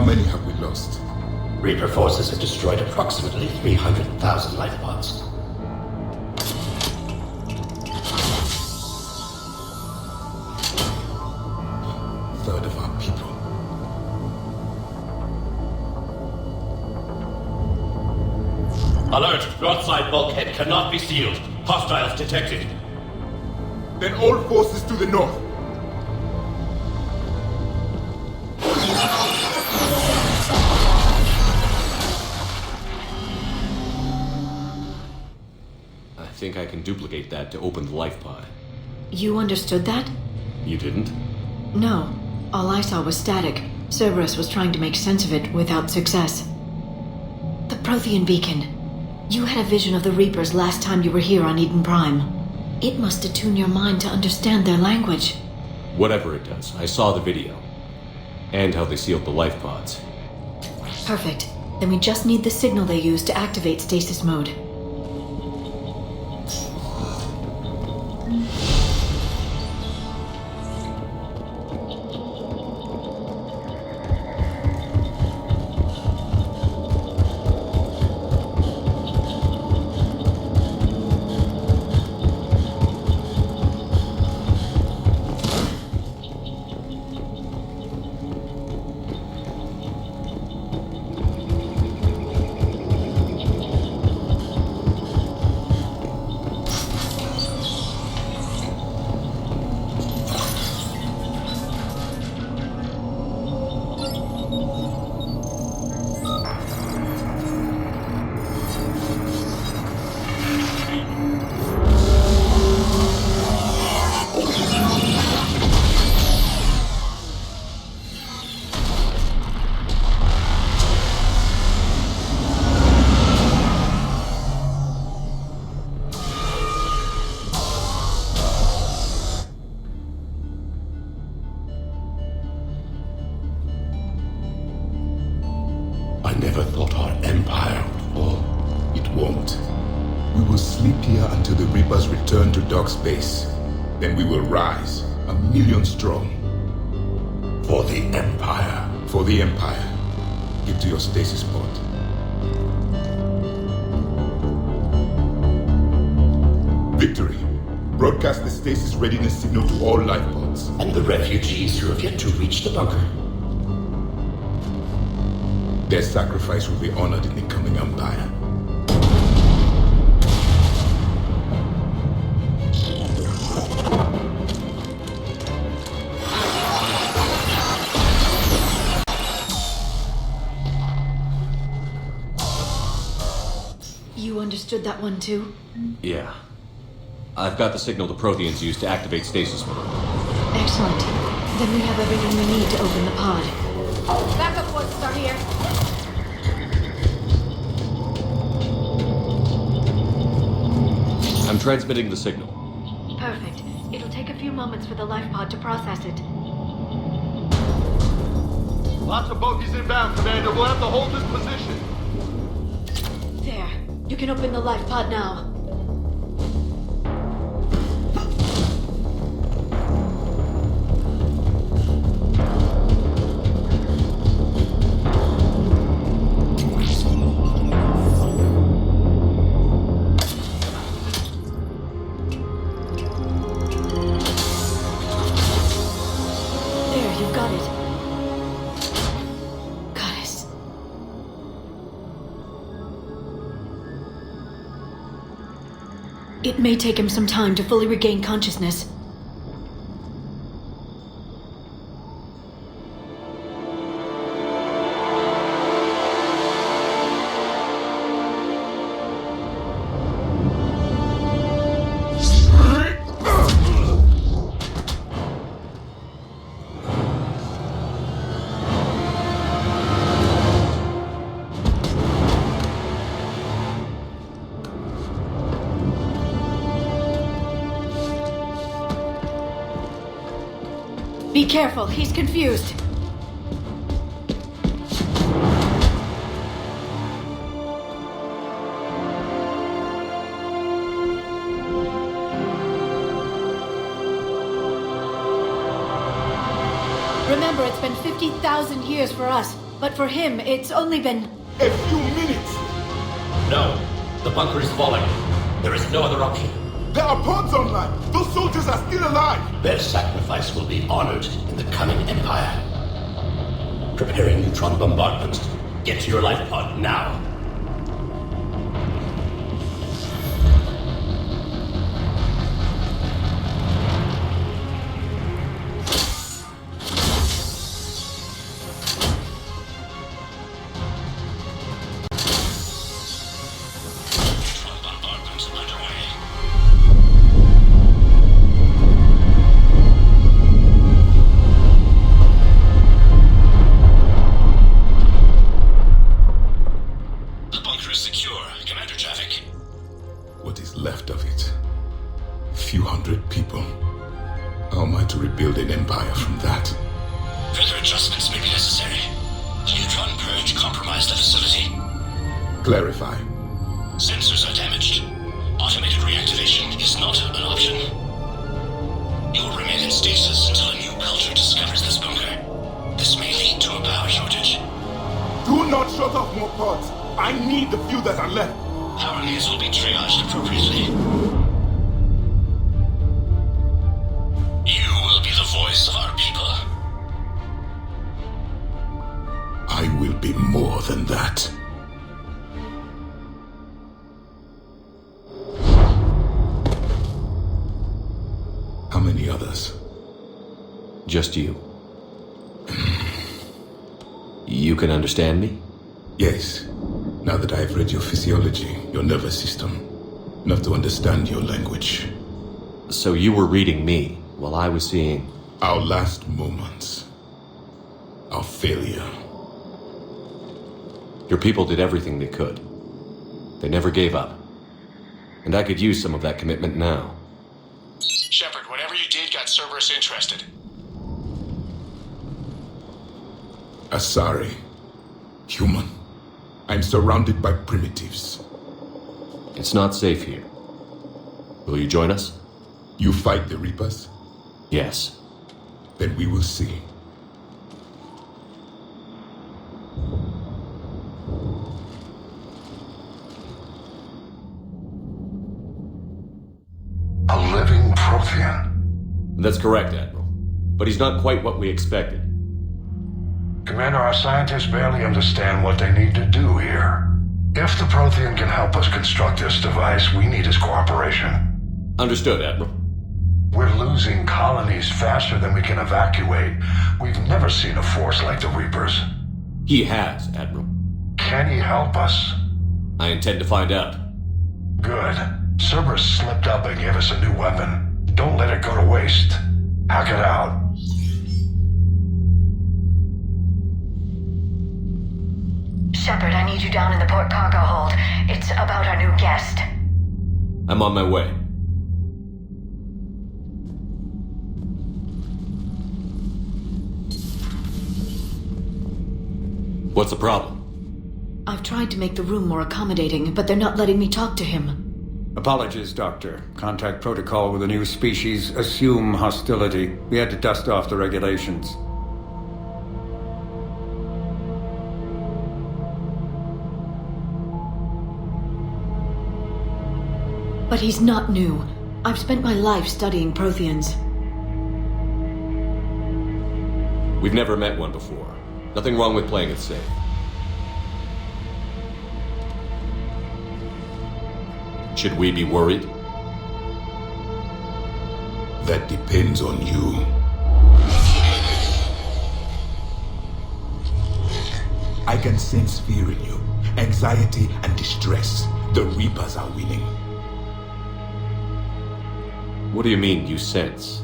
How many have we lost? Reaper forces have destroyed approximately 300,000 life pods. Third of our people. Alert! Broadside bulkhead cannot be sealed. Hostiles detected. Then all forces to the north. I think I can duplicate that to open the life pod. You understood that? You didn't? No. All I saw was static. Cerberus was trying to make sense of it without success. The Prothean beacon. You had a vision of the Reapers last time you were here on Eden Prime. It must attune your mind to understand their language. Whatever it does, I saw the video. And how they sealed the life pods. Perfect. Then we just need the signal they used to activate stasis mode. I never thought our empire would fall. It won't. We will sleep here until the Reapers return to dark space. Then we will rise, 1,000,000 strong. For the Empire. For the Empire. Get to your stasis pod. Victory. Broadcast the stasis readiness signal to all life pods. And the refugees who have yet to reach the bunker. Their sacrifice will be honored in the coming Empire. You understood that one too? Yeah. I've got the signal the Protheans use to activate stasis mode. Excellent. Then we have everything we need to open the pod. Backup forces are here. I'm transmitting the signal. Perfect. It'll take a few moments for the life pod to process it. Lots of bogies inbound, Commander. We'll have to hold this position. There. You can open the life pod now. It may take him some time to fully regain consciousness. Be careful, he's confused. Remember, it's been 50,000 years for us. But for him, it's only been... A few minutes! No. The bunker is falling. There is no other option. There are pods online! Those soldiers are still alive! Their sacrifice will be honored in the coming Empire. Preparing neutron bombardment. Get to your life pod now. Clarify. Sensors are damaged. Automated reactivation is not an option. You will remain in stasis until a new culture discovers this bunker. This may lead to a power shortage. Do not shut off more pods. I need the few that are left. Power needs will be triaged appropriately. You will be the voice of our people. I will be more than that. How many others? Just you. You can understand me? Yes. Now that I've read your physiology, your nervous system, enough to understand your language. So you were reading me while I was seeing... Our last moments. Our failure. Your people did everything they could. They never gave up. And I could use some of that commitment now. Shepard, whatever you did got Cerberus interested. Asari. Human. I'm surrounded by primitives. It's not safe here. Will you join us? You fight the Reapers? Yes. Then we will see. A living Prothean. That's correct, Admiral. But he's not quite what we expected. Commander, our scientists barely understand what they need to do here. If the Prothean can help us construct this device, we need his cooperation. Understood, Admiral. We're losing colonies faster than we can evacuate. We've never seen a force like the Reapers. He has, Admiral. Can he help us? I intend to find out. Good. Cerberus slipped up and gave us a new weapon. Don't let it go to waste. Hack it out. Shepard, I need you down in the port cargo hold. It's about our new guest. I'm on my way. What's the problem? I've tried to make the room more accommodating, but they're not letting me talk to him. Apologies, Doctor. Contact protocol with a new species. Assume hostility. We had to dust off the regulations. But he's not new. I've spent my life studying Protheans. We've never met one before. Nothing wrong with playing it safe. Should we be worried? That depends on you. I can sense fear in you, anxiety and distress. The Reapers are winning. What do you mean, you sense?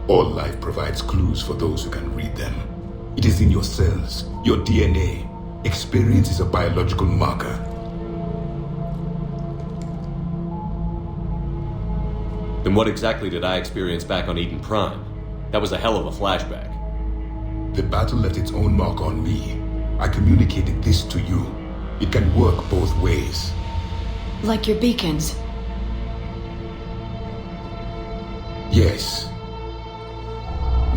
All life provides clues for those who can read them. It is in your cells, your DNA. Experience is a biological marker. Then what exactly did I experience back on Eden Prime? That was a hell of a flashback. The battle left its own mark on me. I communicated this to you. It can work both ways. Like your beacons. Yes.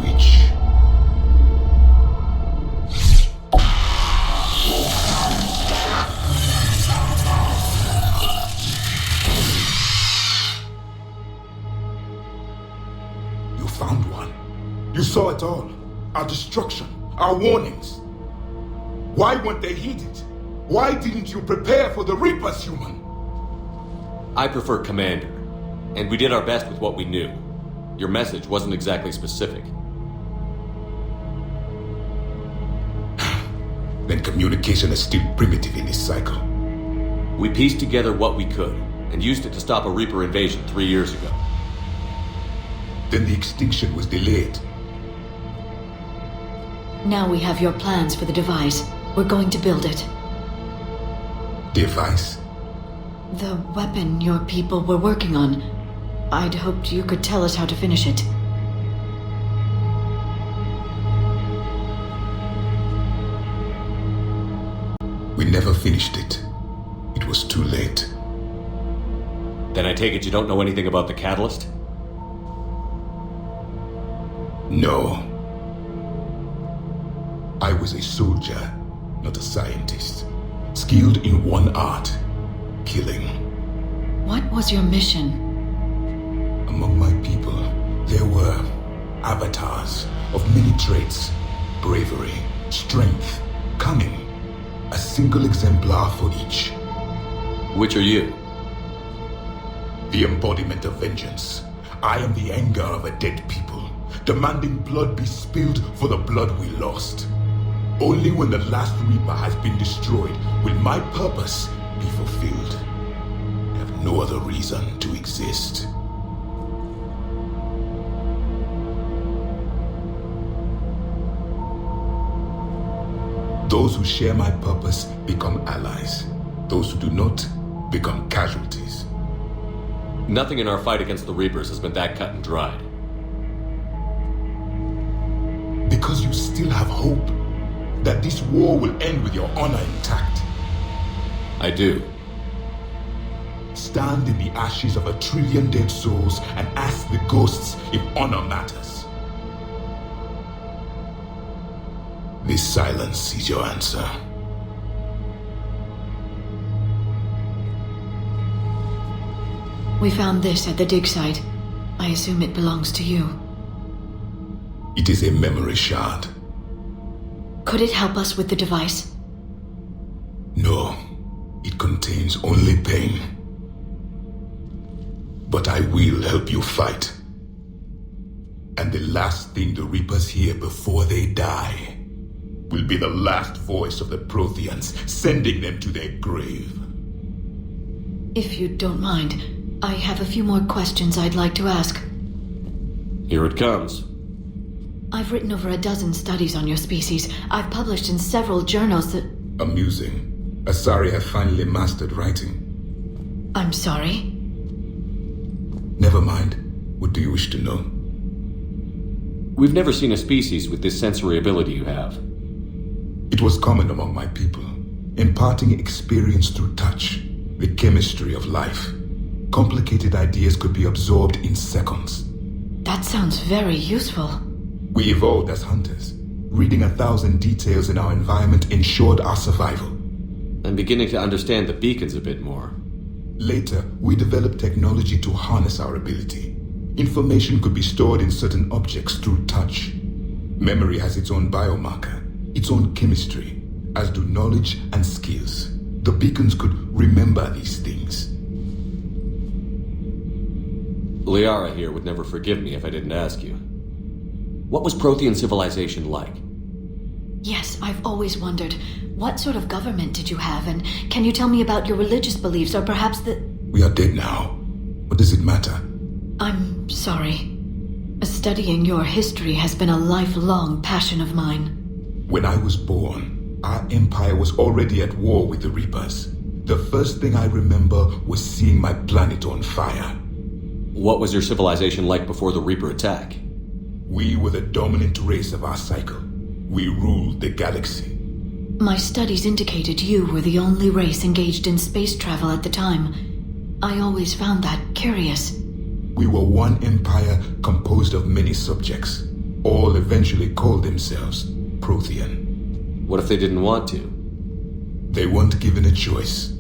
Which? You saw it all. Our destruction, our warnings. Why weren't they heeded? Why didn't you prepare for the Reapers, human? I prefer Commander, and we did our best with what we knew. Your message wasn't exactly specific. Then communication is still primitive in this cycle. We pieced together what we could, and used it to stop a Reaper invasion 3 years ago. Then the extinction was delayed. Now we have your plans for the device. We're going to build it. Device? The weapon your people were working on. I'd hoped you could tell us how to finish it. We never finished it. It was too late. Then I take it you don't know anything about the catalyst? No. I was a soldier, not a scientist. Skilled in one art, killing. What was your mission? Among my people, there were avatars of many traits. Bravery, strength, cunning. A single exemplar for each. Which are you? The embodiment of vengeance. I am the anger of a dead people, demanding blood be spilled for the blood we lost. Only when the last Reaper has been destroyed will my purpose be fulfilled. I have no other reason to exist. Those who share my purpose become allies. Those who do not become casualties. Nothing in our fight against the Reapers has been that cut and dried. Because you still have hope that this war will end with your honor intact. I do. Stand in the ashes of 1 trillion dead souls and ask the ghosts if honor matters. This silence is your answer. We found this at the dig site. I assume it belongs to you. It is a memory shard. Could it help us with the device? No, it contains only pain. But I will help you fight. And the last thing the Reapers hear before they die will be the last voice of the Protheans, sending them to their grave. If you don't mind, I have a few more questions I'd like to ask. Here it comes. I've written over a dozen studies on your species. I've published in several journals that... Amusing. Asari have finally mastered writing. I'm sorry? Never mind. What do you wish to know? We've never seen a species with this sensory ability you have. It was common among my people, imparting experience through touch, the chemistry of life. Complicated ideas could be absorbed in seconds. That sounds very useful. We evolved as hunters. Reading 1,000 details in our environment ensured our survival. I'm beginning to understand the beacons a bit more. Later, we developed technology to harness our ability. Information could be stored in certain objects through touch. Memory has its own biomarker, its own chemistry, as do knowledge and skills. The beacons could remember these things. Liara here would never forgive me if I didn't ask you. What was Prothean civilization like? Yes, I've always wondered, what sort of government did you have, and can you tell me about your religious beliefs, or perhaps the... We are dead now. What does it matter? I'm sorry. Studying your history has been a lifelong passion of mine. When I was born, our empire was already at war with the Reapers. The first thing I remember was seeing my planet on fire. What was your civilization like before the Reaper attack? We were the dominant race of our cycle. We ruled the galaxy. My studies indicated you were the only race engaged in space travel at the time. I always found that curious. We were one empire composed of many subjects. All eventually called themselves Prothean. What if they didn't want to? They weren't given a choice.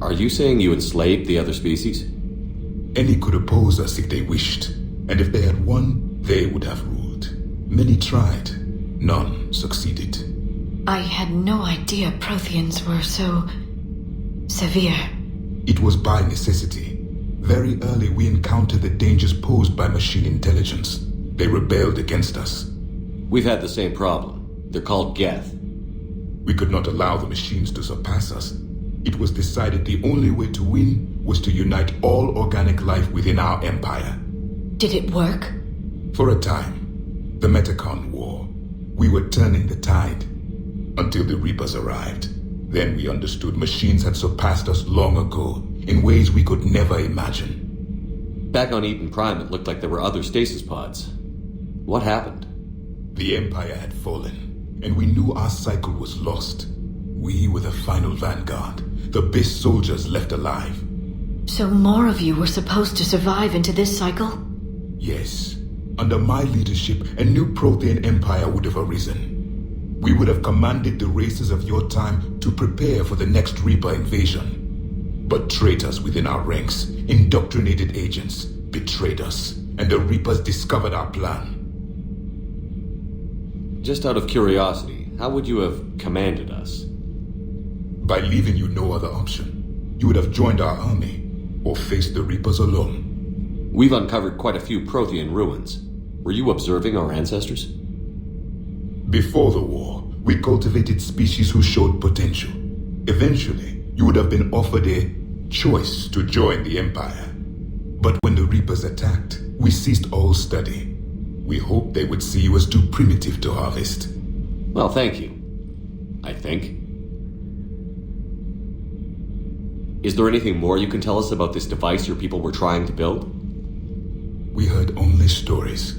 Are you saying you enslaved the other species? Any could oppose us if they wished. And if they had won, They would have ruled. Many tried. None succeeded. I had no idea Protheans were so... severe. It was by necessity. Very early we encountered the dangers posed by machine intelligence. They rebelled against us. We've had the same problem. They're called Geth. We could not allow the machines to surpass us. It was decided the only way to win was to unite all organic life within our empire. Did it work? For a time. The Metacon War. We were turning the tide. Until the Reapers arrived. Then we understood machines had surpassed us long ago, in ways we could never imagine. Back on Eden Prime, it looked like there were other stasis pods. What happened? The Empire had fallen, and we knew our cycle was lost. We were the final vanguard, the best soldiers left alive. So more of you were supposed to survive into this cycle? Yes. Under my leadership, a new Prothean Empire would have arisen. We would have commanded the races of your time to prepare for the next Reaper invasion. But traitors within our ranks, indoctrinated agents, betrayed us, and the Reapers discovered our plan. Just out of curiosity, how would you have commanded us? By leaving you no other option. You would have joined our army, or faced the Reapers alone. We've uncovered quite a few Prothean ruins. Were you observing our ancestors? Before the war, we cultivated species who showed potential. Eventually, you would have been offered a choice to join the Empire. But when the Reapers attacked, we ceased all study. We hoped they would see you as too primitive to harvest. Well, thank you. I think. Is there anything more you can tell us about this device your people were trying to build? We heard only stories.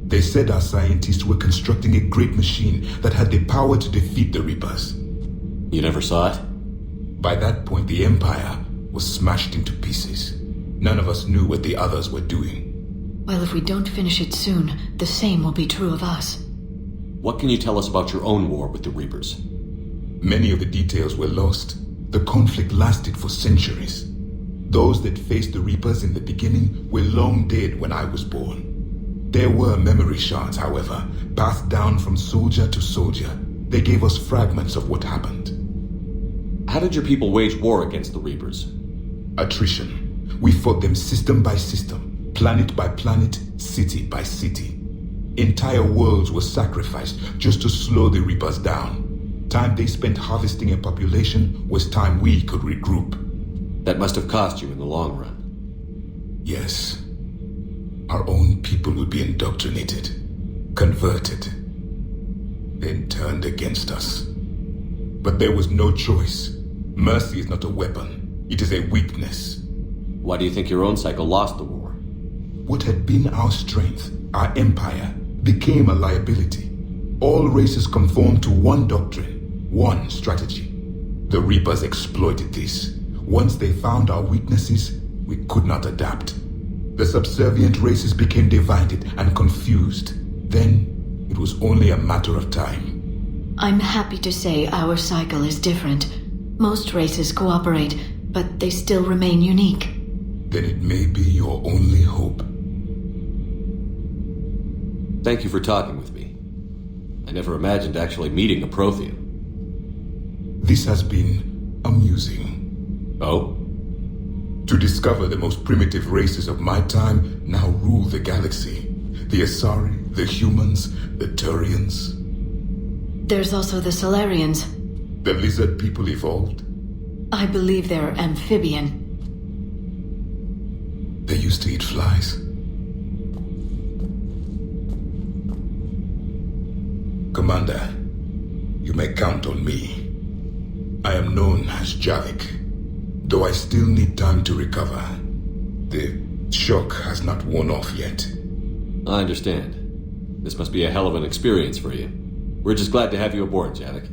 They said our scientists were constructing a great machine that had the power to defeat the Reapers. You never saw it? By that point, the Empire was smashed into pieces. None of us knew what the others were doing. Well, if we don't finish it soon, the same will be true of us. What can you tell us about your own war with the Reapers? Many of the details were lost. The conflict lasted for centuries. Those that faced the Reapers in the beginning were long dead when I was born. There were memory shards, however, passed down from soldier to soldier. They gave us fragments of what happened. How did your people wage war against the Reapers? Attrition. We fought them system by system, planet by planet, city by city. Entire worlds were sacrificed just to slow the Reapers down. Time they spent harvesting a population was time we could regroup. That must have cost you in the long run. Yes. Our own people would be indoctrinated, converted, then turned against us. But there was no choice. Mercy is not a weapon. It is a weakness. Why do you think your own cycle lost the war? What had been our strength, our empire, became a liability. All races conformed to one doctrine, one strategy. The Reapers exploited this. Once they found our weaknesses, we could not adapt. The subservient races became divided and confused. Then, it was only a matter of time. I'm happy to say our cycle is different. Most races cooperate, but they still remain unique. Then it may be your only hope. Thank you for talking with me. I never imagined actually meeting a Prothean. This has been amusing. Oh? To discover the most primitive races of my time now rule the galaxy. The Asari, the humans, the Turians. There's also the Solarians. The lizard people evolved. I believe they're amphibian. They used to eat flies. Commander, you may count on me. I am known as Javik. Though I still need time to recover. The shock has not worn off yet. I understand. This must be a hell of an experience for you. We're just glad to have you aboard, Javik.